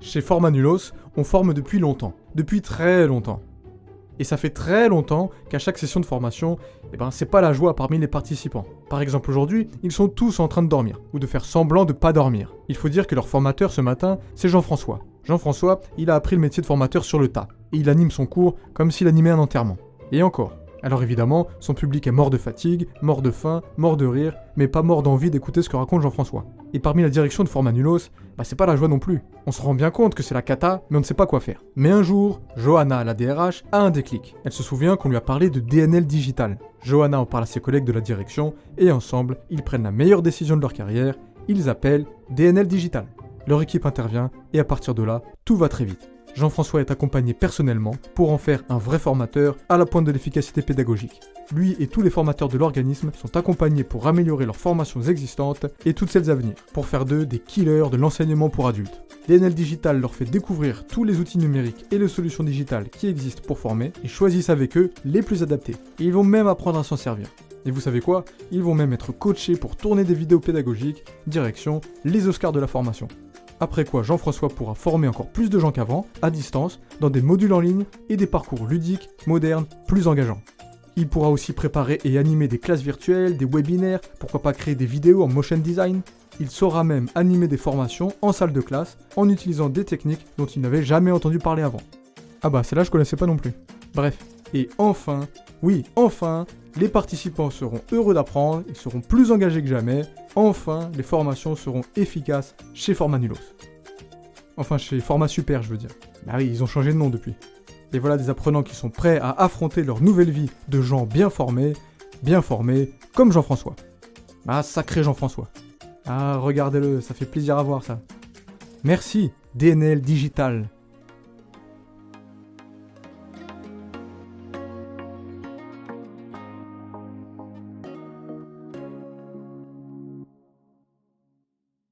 Chez Formanulos, on forme depuis longtemps, depuis très longtemps. Et ça fait très longtemps qu'à chaque session de formation, c'est pas la joie parmi les participants. Par exemple aujourd'hui, ils sont tous en train de dormir, ou de faire semblant de pas dormir. Il faut dire que leur formateur ce matin, c'est Jean-François. Jean-François, il a appris le métier de formateur sur le tas, et il anime son cours comme s'il animait un enterrement. Et encore. Alors évidemment, son public est mort de fatigue, mort de faim, mort de rire, mais pas mort d'envie d'écouter ce que raconte Jean-François. Et parmi la direction de Formanulos, c'est pas la joie non plus. On se rend bien compte que c'est la cata, mais on ne sait pas quoi faire. Mais un jour, Johanna, la DRH, a un déclic. Elle se souvient qu'on lui a parlé de DNL digital. Johanna en parle à ses collègues de la direction, et ensemble, ils prennent la meilleure décision de leur carrière, ils appellent DNL digital. Leur équipe intervient, et à partir de là, tout va très vite. Jean-François est accompagné personnellement pour en faire un vrai formateur à la pointe de l'efficacité pédagogique. Lui et tous les formateurs de l'organisme sont accompagnés pour améliorer leurs formations existantes et toutes celles à venir, pour faire d'eux des killers de l'enseignement pour adultes. DNL Digital leur fait découvrir tous les outils numériques et les solutions digitales qui existent pour former et choisissent avec eux les plus adaptés. Et ils vont même apprendre à s'en servir. Et vous savez quoi? Ils vont même être coachés pour tourner des vidéos pédagogiques, direction les Oscars de la formation. Après quoi, Jean-François pourra former encore plus de gens qu'avant, à distance, dans des modules en ligne et des parcours ludiques, modernes, plus engageants. Il pourra aussi préparer et animer des classes virtuelles, des webinaires, pourquoi pas créer des vidéos en motion design. Il saura même animer des formations en salle de classe en utilisant des techniques dont il n'avait jamais entendu parler avant. Celle-là je connaissais pas non plus. Bref, et enfin, oui, enfin, les participants seront heureux d'apprendre, ils seront plus engagés que jamais. Enfin, les formations seront efficaces chez Formanulos. Enfin, chez Format Super, je veux dire. Oui, ils ont changé de nom depuis. Et voilà des apprenants qui sont prêts à affronter leur nouvelle vie de gens bien formés, comme Jean-François. Sacré Jean-François. Regardez-le, ça fait plaisir à voir ça. Merci, DNL Digital.